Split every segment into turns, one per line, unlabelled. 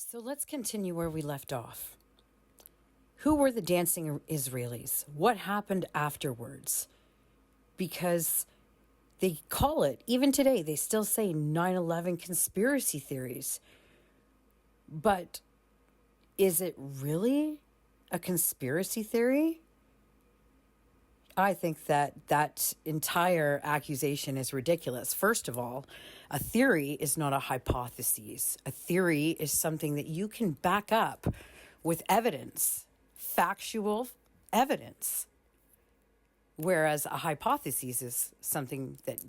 So let's continue where we left off. Who were the dancing Israelis? What happened afterwards? Because they call it, even today, they still say 9/11 conspiracy theories. But is it really a conspiracy theory? I think that entire accusation is ridiculous. First of all, a theory is not a hypothesis. A theory is something that you can back up with evidence, factual evidence. Whereas a hypothesis is something that,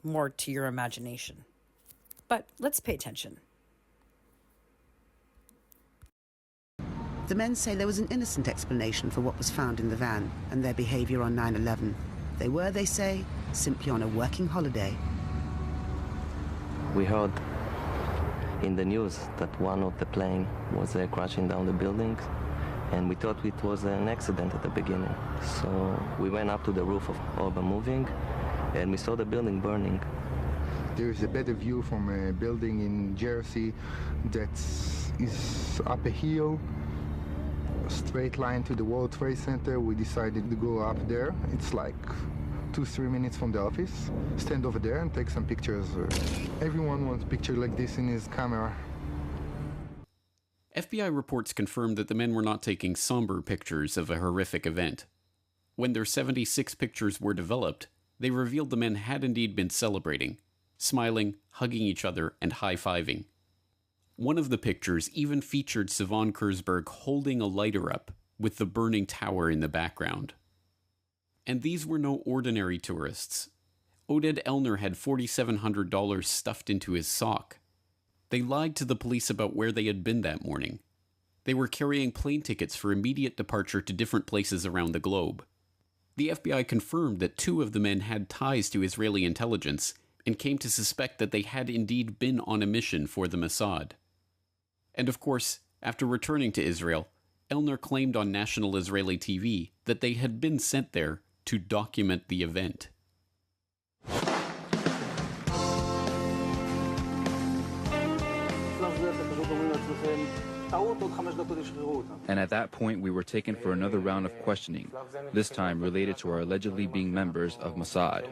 more to your imagination. But let's pay attention.
The men say there was an innocent explanation for what was found in the van and their behaviour on 9/11. They were, they say, simply on a working holiday.
We heard in the news that one of the plane was crashing down the building, and we thought it was an accident at the beginning. So we went up to the roof of Urban Moving, and we saw the building burning.
There is a better view from a building in Jersey that is up a hill, a straight line to the World Trade Center. We decided to go up there. It's like 2-3 minutes from the office. Stand over there and take some pictures. Everyone wants a picture like this in his camera.
FBI reports confirmed that the men were not taking somber pictures of a horrific event. When their 76 pictures were developed, they revealed the men had indeed been celebrating, smiling, hugging each other, and high-fiving. One of the pictures even featured Sivan Kurzberg holding a lighter up, with the burning tower in the background. And these were no ordinary tourists. Oded Elner had $4,700 stuffed into his sock. They lied to the police about where they had been that morning. They were carrying plane tickets for immediate departure to different places around the globe. The FBI confirmed that 2 of the men had ties to Israeli intelligence and came to suspect that they had indeed been on a mission for the Mossad. And of course, after returning to Israel, Elner claimed on national Israeli TV that they had been sent there to document the event.
And at that point, we were taken for another round of questioning, this time related to our allegedly being members of Mossad.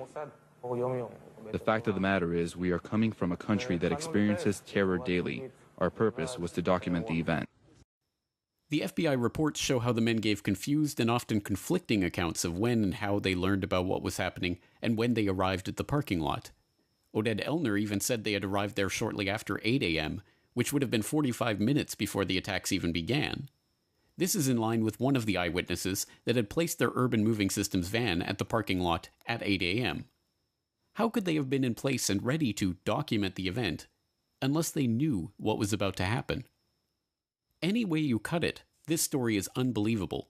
The fact of the matter is, we are coming from a country that experiences terror daily. Our purpose was to document the event.
The FBI reports show how the men gave confused and often conflicting accounts of when and how they learned about what was happening and when they arrived at the parking lot. Oded Elner even said they had arrived there shortly after 8 a.m., which would have been 45 minutes before the attacks even began. This is in line with one of the eyewitnesses that had placed their Urban Moving Systems van at the parking lot at 8 a.m. How could they have been in place and ready to document the event unless they knew what was about to happen? Any way you cut it, this story is unbelievable.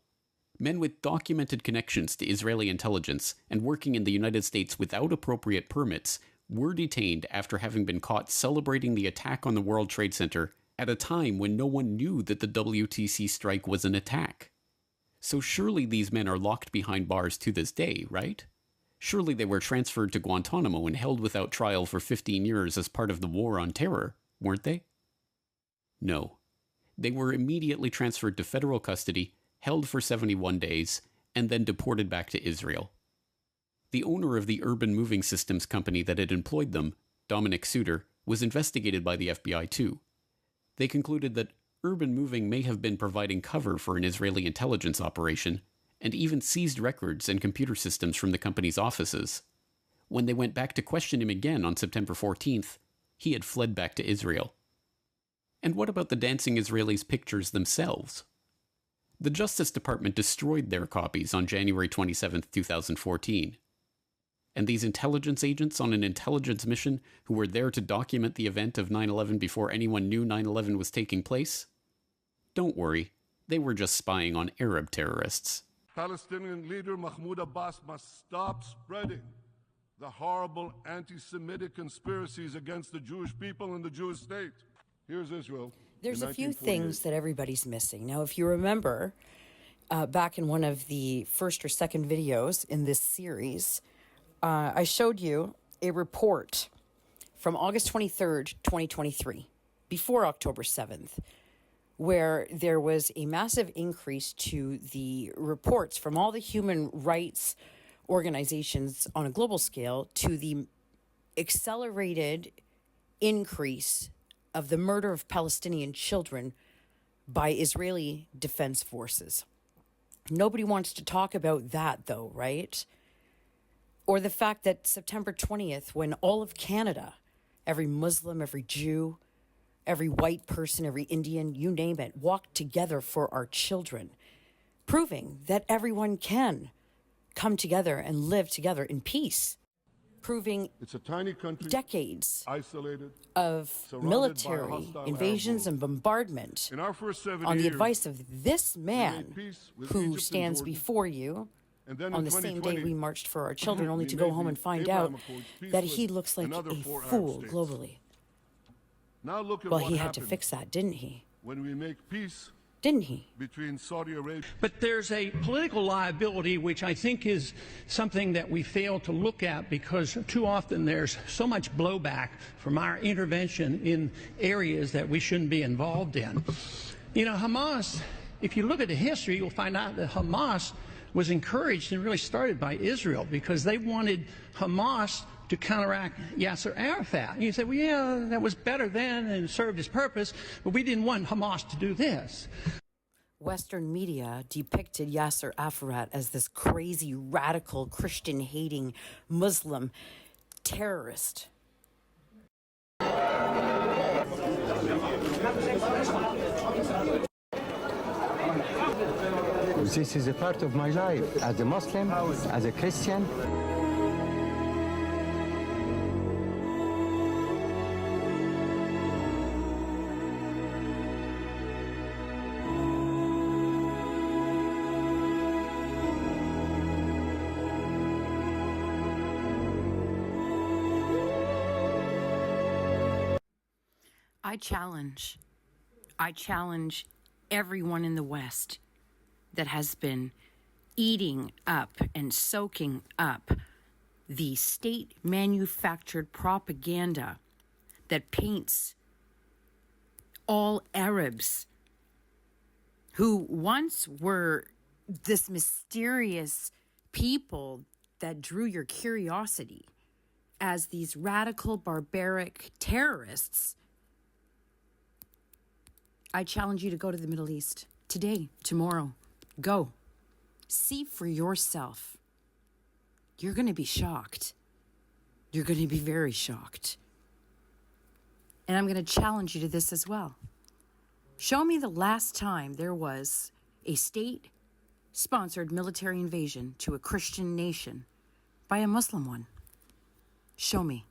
Men with documented connections to Israeli intelligence and working in the United States without appropriate permits were detained after having been caught celebrating the attack on the World Trade Center at a time when no one knew that the WTC strike was an attack. So surely these men are locked behind bars to this day, right? Surely they were transferred to Guantanamo and held without trial for 15 years as part of the war on terror, weren't they? No. They were immediately transferred to federal custody, held for 71 days, and then deported back to Israel. The owner of the Urban Moving Systems company that had employed them, Dominic Suter, was investigated by the FBI too. They concluded that Urban Moving may have been providing cover for an Israeli intelligence operation, and even seized records and computer systems from the company's offices. When they went back to question him again on September 14th, he had fled back to Israel. And what about the dancing Israelis' pictures themselves? The Justice Department destroyed their copies on January 27, 2014. And these intelligence agents on an intelligence mission who were there to document the event of 9/11 before anyone knew 9/11 was taking place? Don't worry, they were just spying on Arab terrorists.
Palestinian leader Mahmoud Abbas must stop spreading the horrible anti-Semitic conspiracies against the Jewish people and the Jewish state. Here's Israel.
There's a few things that everybody's missing. Now, if you remember, back in one of the first or second videos in this series, I showed you a report from August 23rd, 2023. before October 7th, where there was a massive increase to the reports from all the human rights organizations on a global scale to the accelerated increase of the murder of Palestinian children by Israeli defense forces. Nobody wants to talk about that, though, right? Or the fact that September 20th, when all of Canada, every Muslim, every Jew, every white person, every Indian, you name it, walked together for our children, proving that everyone can come together and live together in peace, proving
It's a tiny country,
decades
isolated,
of
surrounded by
military
hostile
invasions
Arab
and bombardment
In our first 7
on the
years,
advice of this man
peace with
who
Egypt and
stands
Jordan.
before you
And then
on
in
the same day
2020,
we marched for our children, only
we
to go
made
home
the
and find
Abraham
out
Accords, peace
that
with
he looks like
another
a
4 Arab
fool
states.
globally.
Now look at
Well,
what
he had to
happens
fix that, didn't he?
when we make peace
Didn't he?
between Saudi Arabia.
But there's a political liability which I think is something that we fail to look at because too often there's so much blowback from our intervention in areas that we shouldn't be involved in. You know, Hamas, if you look at the history, you'll find out that Hamas was encouraged and really started by Israel because they wanted Hamas to counteract Yasser Arafat. And you say, well, yeah, that was better then and served its purpose, but we didn't want Hamas to do this.
Western media depicted Yasser Arafat as this crazy, radical, Christian-hating Muslim terrorist.
This is a part of my life as a Muslim, as a Christian.
I challenge everyone in the West that has been eating up and soaking up the state-manufactured propaganda that paints all Arabs who once were this mysterious people that drew your curiosity as these radical, barbaric terrorists. I challenge you to go to the Middle East today, tomorrow. Go. See for yourself. You're going to be shocked. You're going to be very shocked. And I'm going to challenge you to this as well. Show me the last time there was a state-sponsored military invasion to a Christian nation by a Muslim one. Show me.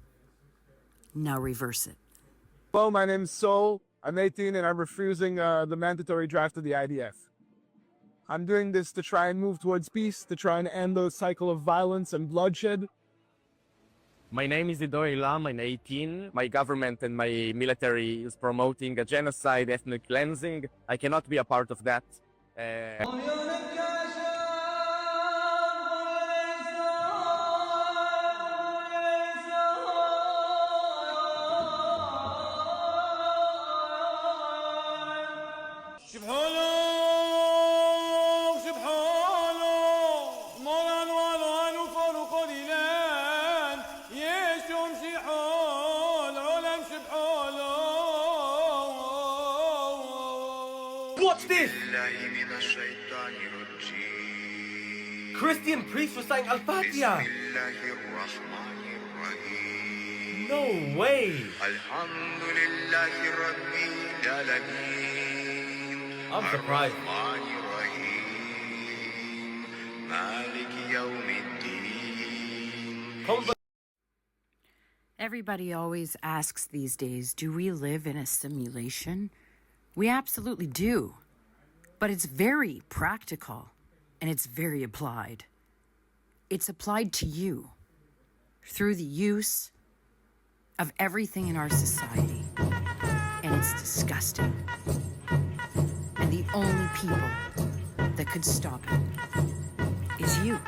Now reverse it.
Hello, my name's Sol. I'm 18 and I'm refusing the mandatory draft to the IDF. I'm doing this to try and move towards peace, to try and end the cycle of violence and bloodshed.
My name is Idor Ilam, I'm 18. My government and my military is promoting a genocide, ethnic cleansing. I cannot be a part of that.
Watch this! Christian priest was saying Al-Fatiha. No way! I'm surprised.
Everybody always asks these days, do we live in a simulation? We absolutely do. But it's very practical and it's very applied. It's applied to you through the use of everything in our society. And it's disgusting. And the only people that could stop it is you.